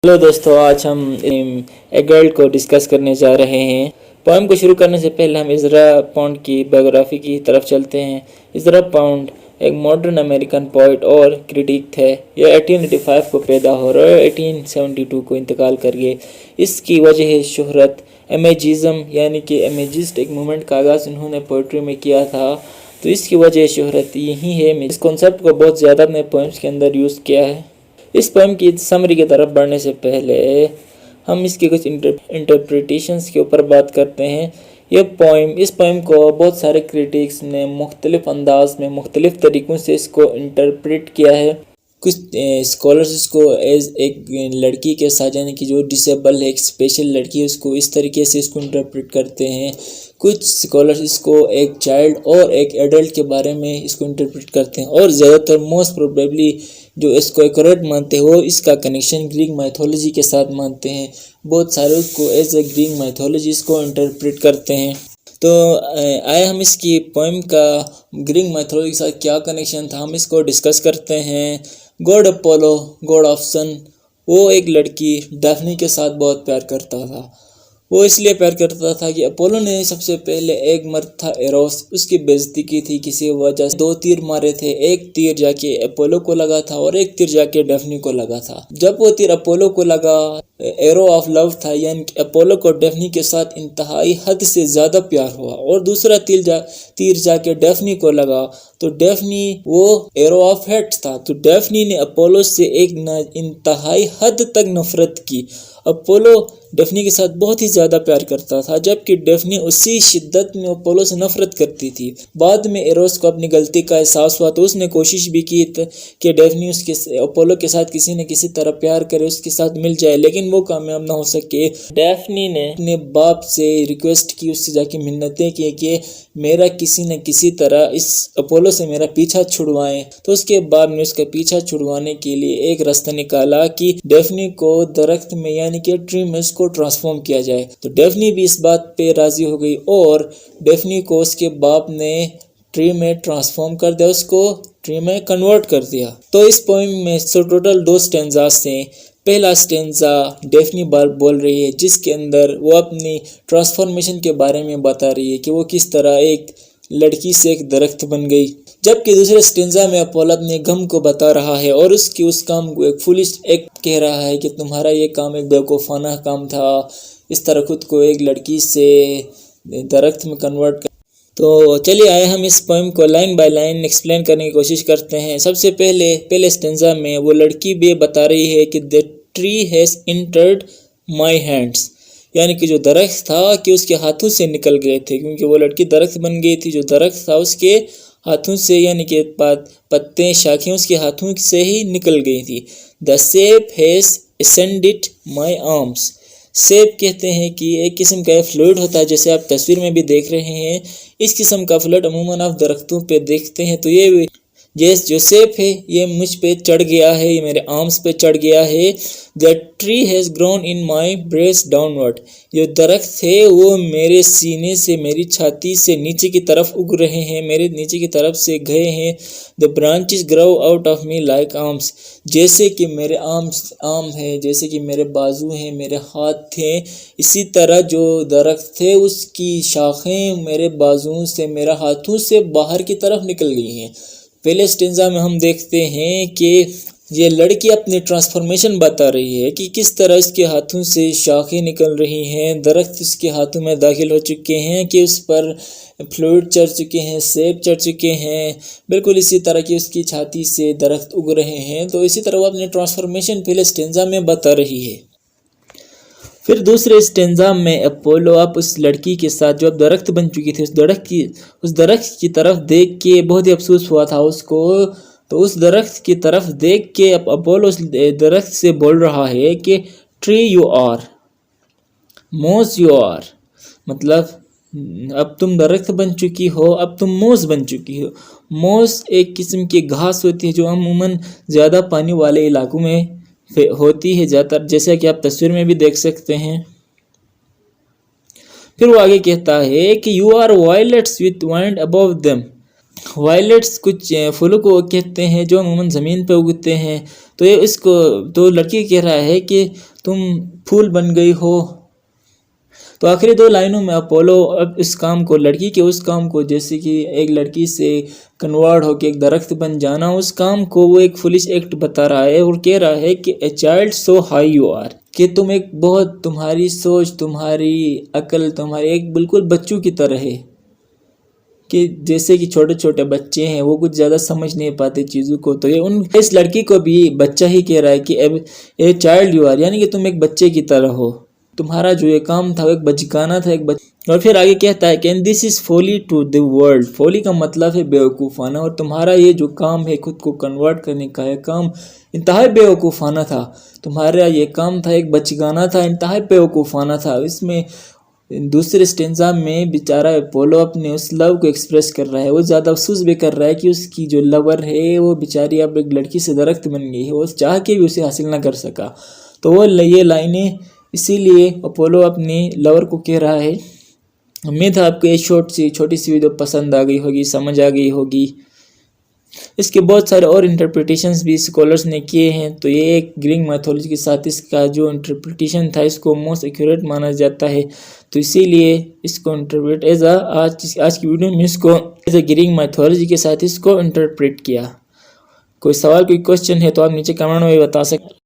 Hello दोस्तों, आज हम एगर्ल्ड को डिस्कस करने जा रहे हैं। पोएम को शुरू करने से पहले हम इज़रा पाउंड की बायोग्राफी की तरफ चलते हैं। इज़रा पाउंड एक मॉडर्न अमेरिकन पोइट और क्रिटिक थे। यह 1885 को पैदा हो और 1872 को इंतकाल कर गए। इसकी वजह है शोहरत। इमेजिज़म यानी कि इमेजिस्ट एक मूवमेंट का आगाज़ उन्होंने पोइट्री में किया था, तो इसकी वजह शोहरत यही है। इस कॉन्सेप्ट को बहुत ज़्यादा अपने पोएम्स के अंदर यूज़ किया है। इस पोएम की समरी की तरफ बढ़ने से पहले हम इसके कुछ इंटरप्रिटेशंस के ऊपर बात करते हैं। इस पोएम को बहुत सारे क्रिटिक्स ने मुख्तलिफ अंदाज में मुख्तलिफ तरीक़ों से इसको इंटरप्रेट किया है। कुछ स्कॉलर्स इसको एज एक लड़की के साथ, यानी कि जो डिसेबल है, एक स्पेशल लड़की है, उसको इस तरीके से इसको इंटरप्रेट करते हैं। कुछ स्कॉलर्स इसको एक चाइल्ड और एक एडल्ट के बारे में इसको इंटरप्रेट करते हैं, और ज़्यादातर मोस्ट प्रोबेबली जो इसको एक्यूरेट मानते हैं वो इसका कनेक्शन ग्रीक माइथोलॉजी के साथ मानते हैं। बहुत सारे उसको एज ए ग्रीक माइथोलॉजी इसको इंटरप्रेट करते हैं। तो आए हम इसकी पोएम का ग्रीक माइथोलॉजी के साथ क्या कनेक्शन था, हम इसको डिस्कस करते हैं। गॉड अपोलो, गॉड ऑफ सन, वो एक लड़की डेफनी के साथ बहुत प्यार करता था। वो इसलिए प्यार करता था कि अपोलो ने सबसे पहले एक मर्द था एरोस, उसकी बेइज्जती की थी किसी वजह से। 2 तीर मारे थे, एक तीर जाके अपोलो को लगा था और एक तीर जाके डेफनी को लगा था। जब वो तीर अपोलो को लगा, एरो ऑफ लव था, यानी कि अपोलो को डेफनी के साथ इंतहाई हद से ज़्यादा प्यार हुआ। और दूसरा तीर जाके डेफनी को लगा, तो डेफनी वो एरो ऑफ हेट था, तो डेफनी ने अपोलो से एक इंतहाई हद तक नफरत की। अपोलो डेफनी के साथ बहुत ही ज़्यादा प्यार करता था, जबकि डेफनी उसी शिद्दत में अपोलो से नफरत करती थी। बाद में एरोस को अपनी गलती का एहसास हुआ, तो उसने कोशिश भी की कि डेफनी उसके अपोलो के साथ किसी न किसी तरह प्यार करे, उसके साथ मिल जाए, लेकिन वो कामयाब ना हो सके। डेफनी ने अपने बाप से रिक्वेस्ट की, उससे जाके मिन्नतें की कि मेरा किसी न किसी तरह इस अपोलो से मेरा पीछा छुड़वाएं। तो उसके बाद में उसका पीछा छुड़वाने के लिए एक रास्ता निकाला कि डेफनी को दरख्त में, यानी कि ट्री में उसको ट्रांसफॉर्म किया जाए। तो डेफनी भी इस बात पे राजी हो गई और डेफनी को उसके बाप ने ट्री में ट्रांसफॉर्म कर दिया, उसको ट्री में कन्वर्ट कर दिया। तो इस पोएम में टोटल 2 स्टेंजास हैं। पहला स्टेंजा डेफनी बोल रही है, जिसके अंदर वो अपनी ट्रांसफॉर्मेशन के बारे में बता रही है कि वो किस तरह एक लड़की से एक दरख्त बन गई। जबकि दूसरे स्टेंजा में अपोलो अपने गम को बता रहा है और उसकी उस काम को एक फुलिश एक्ट कह रहा है कि तुम्हारा ये काम एक बेवकूफ़ाना काम था, इस तरह खुद को एक लड़की से दरख्त में कन्वर्ट कर। तो चलिए आए हम इस पोएम को लाइन बाय लाइन एक्सप्लेन करने की कोशिश करते हैं। सबसे पहले स्टेंजा में वो लड़की भी बता रही है कि the tree has entered my hands, यानी कि जो दरख्त था कि उसके हाथों से निकल गए थे, क्योंकि वो लड़की दरख्त बन गई थी। जो दरख्त था उसके हाथों से, यानी कि पत्ते शाखें उसके हाथों से ही निकल गई थी। The sap has ascended my arms, sap कहते हैं कि एक किस्म का फ्लूइड होता है, जैसे आप तस्वीर में भी देख रहे हैं। इस किस्म का फ्लूइड अमूमन आप दरख्तों पे देखते हैं। तो ये जो सेप है ये मुझ पे चढ़ गया है, ये मेरे आर्म्स पे चढ़ गया है। The tree has grown in my breast downward, जो दरख्त है वो मेरे सीने से, मेरी छाती से नीचे की तरफ उग रहे हैं, मेरे नीचे की तरफ से गए हैं। The branches grow out of me like arms, जैसे कि मेरे आर्म है, जैसे कि मेरे बाजू हैं, मेरे हाथ हैं, इसी तरह जो दरख्त थे उसकी शाखें मेरे बाजुओं से, मेरे हाथों से बाहर की तरफ निकल गई हैं। पहले स्टेंजा में हम देखते हैं कि ये लड़की अपनी ट्रांसफॉर्मेशन बता रही है कि किस तरह इसके हाथों से शाखें निकल रही हैं, दरख्त उसके हाथों में दाखिल हो चुके हैं, कि उस पर फ्लूइड चढ़ चुके हैं, सेब चढ़ चुके हैं। बिल्कुल इसी तरह की उसकी छाती से दरख्त उग रहे हैं। तो इसी तरह वो अपनी ट्रांसफॉर्मेशन पहले स्टेंजा में बता रही है। फिर दूसरे स्टेंजा में अपोलो अब उस लड़की के साथ जो अब दरख्त बन चुकी थी, उस दरख्त की तरफ देख के बहुत ही अफसोस हुआ था उसको। तो उस दरख्त की तरफ देख के अब अपोलो उस दरख्त से बोल रहा है कि ट्री यू आर, मोस यू आर, मतलब अब तुम दरख्त बन चुकी हो, अब तुम मोस बन चुकी हो। मोस एक किस्म की घास होती है जो अमूमन ज़्यादा पानी वाले इलाकों में होती है ज़्यादातर, जैसा कि आप तस्वीर में भी देख सकते हैं। फिर वो आगे कहता है कि you are violets with wind above them, violets کچھ پھولوں کو کہتے ہیں جو عموماً زمین پہ اگتے ہیں. تو یہ اس کو تو لڑکی کہہ رہا ہے کہ تم پھول بن گئی ہو. تو آخری دو لائنوں میں اپولو اب اس کام کو، لڑکی کے اس کام کو، جیسے کہ ایک لڑکی سے کنورٹ ہو کے ایک درخت بن جانا، اس کام کو وہ ایک فولش ایکٹ بتا رہا ہے اور کہہ رہا ہے کہ a child so high you are, کہ تم ایک بہت، تمہاری سوچ، تمہاری عقل، تمہاری ایک بالکل بچوں کی طرح ہے. کہ جیسے کہ چھوٹے چھوٹے بچے ہیں وہ کچھ زیادہ سمجھ نہیں پاتے چیزوں کو، تو یہ اس لڑکی کو بھی بچہ ہی کہہ رہا ہے کہ اب اے چائلڈ یو آر، یعنی کہ تم ایک بچے کی طرح ہو، تمہارا جو یہ کام تھا وہ ایک بچگانہ تھا، اور پھر آگے کہتا ہے کہ دس از فولی ٹو دی ورلڈ، فولی کا مطلب ہے بیوقوفانہ، اور تمہارا یہ جو کام ہے خود کو کنورٹ کرنے کا، یہ کام انتہائی بیوقوفانہ تھا، تمہارا یہ کام تھا ایک بچگانہ تھا، انتہائی بیوقوفانہ تھا. اس میں دوسرے اسٹینزا میں بیچارہ اپولو اپنے اس لو کو ایکسپریس کر رہا ہے، وہ زیادہ افسوس بھی کر رہا ہے کہ اس کی جو لور ہے وہ بیچاری اب ایک لڑکی سے درخت بن گئی ہے، وہ چاہ کے بھی اسے حاصل نہ کر سکا. تو وہ یہ لائنیں اسی لیے اپولو اپنی لور کو کہہ رہا ہے. امید ہے آپ کو یہ چھوٹی سی ویڈیو پسند آ گئی ہوگی، سمجھ آ گئی ہوگی. اس کے بہت سارے اور انٹرپریٹیشنز بھی اسکالرز نے کیے ہیں. تو یہ ایک گرینگ میتھولوجی کے ساتھ اس کا جو انٹرپریٹیشن تھا اس کو موسٹ ایکوریٹ مانا جاتا ہے. تو اسی لیے اس کو انٹرپریٹ آج کی ویڈیو میں اس کو ایز اے گرینگ میتھولوجی کے ساتھ اس کو انٹرپریٹ کیا. کوئی سوال، کوئی کوشچن ہے تو آپ نیچے کمنٹ میں بھی بتا سکتے.